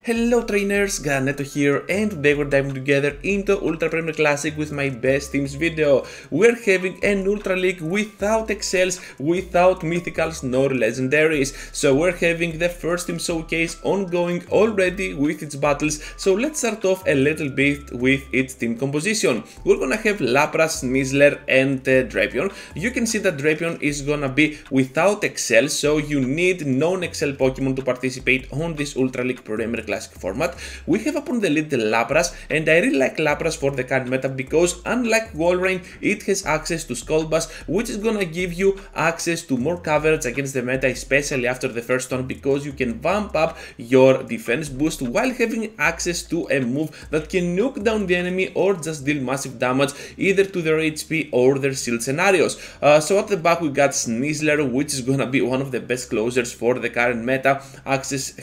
Hello trainers, Ganeto here, and today we're diving together into Ultra Premier Classic with my best teams video. We're having an Ultra League without excels, without mythicals nor legendaries. So we're having the first team showcase ongoing already with its battles. So let's start off a little bit with its team composition. We're gonna have Lapras, Sneasler and Drapion. You can see that Drapion is gonna be without excel, so you need non-excel Pokemon to participate on this Ultra League Premier Classic format. We have upon the lead the Lapras, and I really like Lapras for the current meta because unlike Walrein, it has access to Skull Bass, which is gonna give you access to more coverage against the meta, especially after the first turn, because you can vamp up your defense boost while having access to a move that can nuke down the enemy or just deal massive damage either to their HP or their shield scenarios. So at the back we got Sneasler, which is gonna be one of the best closers for the current meta,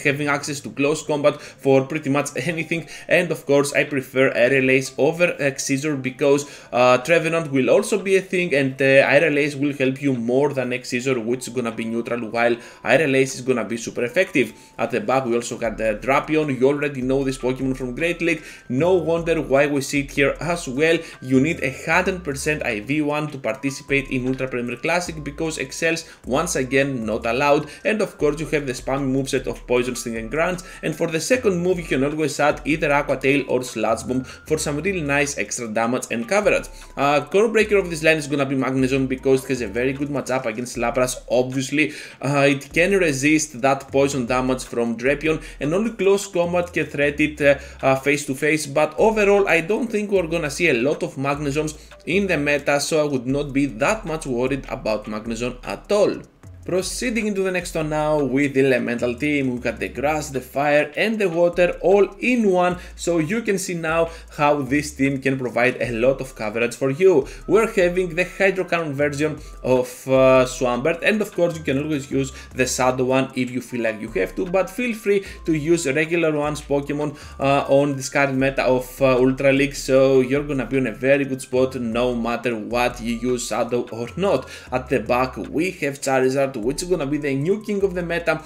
having access to close combat for pretty much anything. And of course I prefer Aerial Ace over X-Scissor because Trevenant will also be a thing, and Aerial Ace will help you more than X-Scissor, which is gonna be neutral, while Aerial Ace is gonna be super effective. At the back we also got the Drapion. You already know this Pokemon from Great League, no wonder why we see it here as well. You need 100% IV1 to participate in Ultra Premier Classic because Excels once again not allowed. And of course you have the spammy moveset of Poison, Sting and Grunts, and for the second move you can always add either Aqua Tail or Sludge Bomb for some really nice extra damage and coverage. Core breaker of this line is gonna be Magnezone because it has a very good matchup against Lapras. Obviously it can resist that poison damage from Drapion, and only close combat can threat it face to face, but overall I don't think we're gonna see a lot of Magnezones in the meta, so I would not be that much worried about Magnezone at all. Proceeding into the next one now with the Elemental team, we got the Grass, the Fire and the Water all in one, so you can see now how this team can provide a lot of coverage for you. We're having the Hydro Cannon version of Swampert, and of course you can always use the Shadow one if you feel like you have to, but feel free to use regular ones Pokemon on this current meta of Ultra League, so you're gonna be on a very good spot no matter what you use, Shadow or not. At the back we have Charizard, which is gonna be the new king of the meta.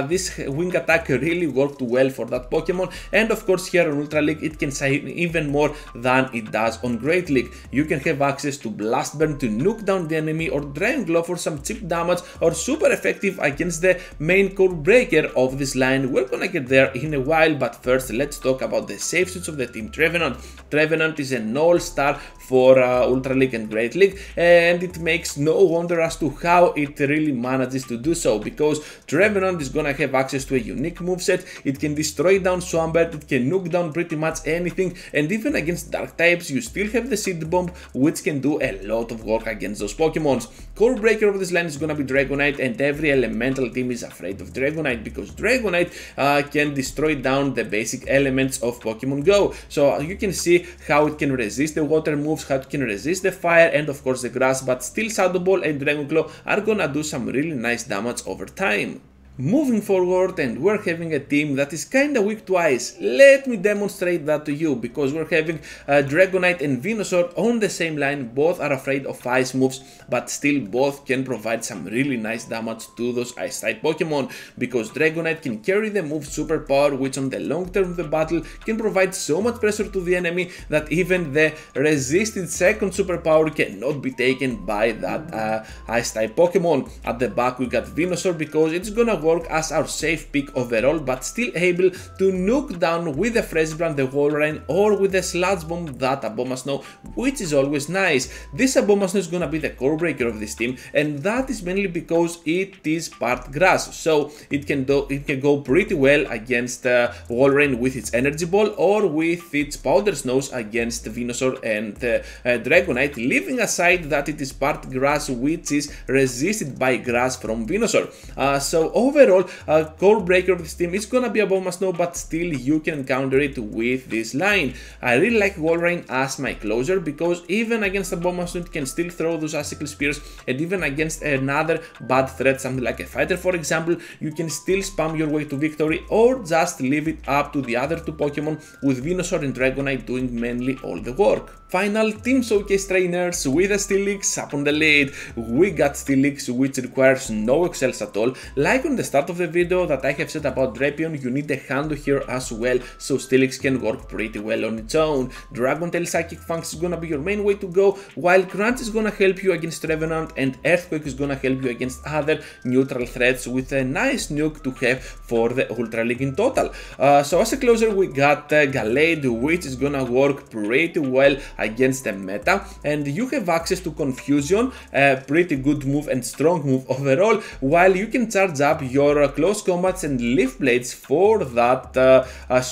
This wing attack really worked well for that Pokemon, and of course here on Ultra League it can shine even more than it does on Great League. You can have access to Blast Burn to nuke down the enemy, or Dragon Claw for some cheap damage, or super effective against the main core breaker of this line. We're gonna get there in a while, but first let's talk about the safe suits of the team Trevenant. Trevenant is an all-star for Ultra League and Great League, and it makes no wonder as to how it really manages to do so, because Trevenant is gonna have access to a unique moveset. It can destroy down Swampert, it can nuke down pretty much anything, and even against dark types you still have the Seed Bomb, which can do a lot of work against those Pokemons. Core breaker of this line is gonna be Dragonite, and every elemental team is afraid of Dragonite because Dragonite can destroy down the basic elements of Pokemon Go. So you can see how it can resist the water moves, how it can resist the fire and of course the grass, but still Shadow Ball and Dragon Claw are gonna do some really nice damage over time. Moving forward, and we're having a team that is kinda weak to ice. Let me demonstrate that to you, because we're having Dragonite and Venusaur on the same line. Both are afraid of ice moves, but still both can provide some really nice damage to those ice type Pokemon, because Dragonite can carry the move Super Power, which on the long term of the battle can provide so much pressure to the enemy that even the resisted second Super Power cannot be taken by that ice type Pokemon. At the back we got Venusaur because it's gonna work as our safe pick overall, but still able to nuke down with the Fresh Brand, the Walrein, or with the Sludge Bomb, that Abomasnow, which is always nice. This Abomasnow is gonna be the core breaker of this team, and that is mainly because it is part grass, so it can go pretty well against Walrein with its Energy Ball, or with its Powder Snows against Venusaur and Dragonite, leaving aside that it is part grass, which is resisted by grass from Venusaur. So overall, core breaker of this team is gonna be Abomasnow, but still you can counter it with this line. I really like Walrein as my closer because even against Abomasnow it can still throw those Icicle Spears, and even against another bad threat, something like a fighter for example, you can still spam your way to victory, or just leave it up to the other two Pokemon, with Venusaur and Dragonite doing mainly all the work. Final team showcase trainers with a Steelix up on the lead. We got Steelix, which requires no excels at all. Like on the start of the video that I have said about Drapion, you need a Hando here as well, so Steelix can work pretty well on its own. Dragon Tail Psychic Fangs is gonna be your main way to go, while Crunch is gonna help you against Revenant, and Earthquake is gonna help you against other neutral threats with a nice nuke to have for the Ultra League in total. So as a closer we got Gallade, which is gonna work pretty well against the meta, and you have access to Confusion, a pretty good move and strong move overall, while you can charge up your close combats and Leaf Blades for that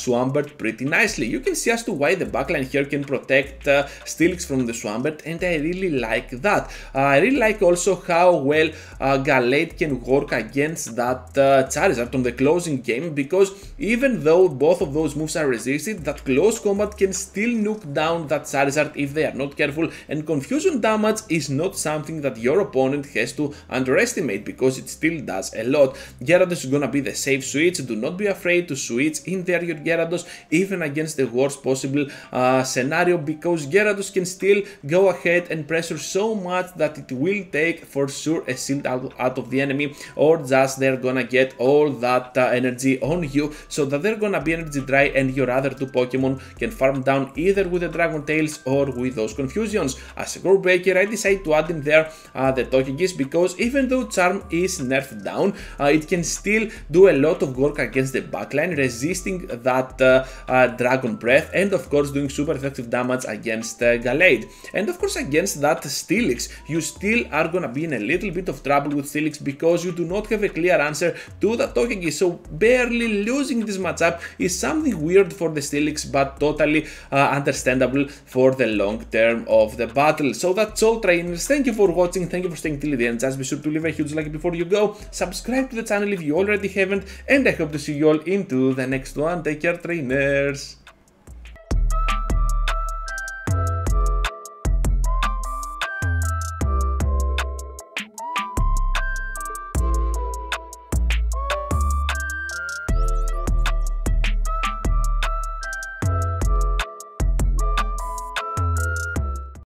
Swampert pretty nicely. You can see as to why the backline here can protect Steelix from the Swampert, and I really like that. I really like also how well Gallade can work against that Charizard on the closing game, because even though both of those moves are resisted, that close combat can still nuke down that Charizard if they are not careful, and confusion damage is not something that your opponent has to underestimate, because it still does a lot. Gyarados is gonna be the safe switch. Do not be afraid to switch in there your Gyarados, even against the worst possible scenario, because Gyarados can still go ahead and pressure so much that it will take for sure a shield out of the enemy, or just they're gonna get all that energy on you, so that they're gonna be energy dry, and your other two Pokemon can farm down either with the Dragon Tails or with those Confusions. As a core breaker, I decided to add in there the Tokigis, because even though Charm is nerfed down, it can still do a lot of work against the backline, resisting that Dragon Breath, and of course doing super effective damage against Gallade. And of course against that Steelix, you still are gonna be in a little bit of trouble with Steelix, because you do not have a clear answer to the Tokigis, so barely losing this matchup is something weird for the Steelix, but totally understandable for the long term of the battle. So that's all, trainers. Thank you for watching, thank you for staying till the end. Just be sure to leave a huge like before you go, subscribe to the channel if you already haven't, and I hope to see you all into the next one. Take care, trainers.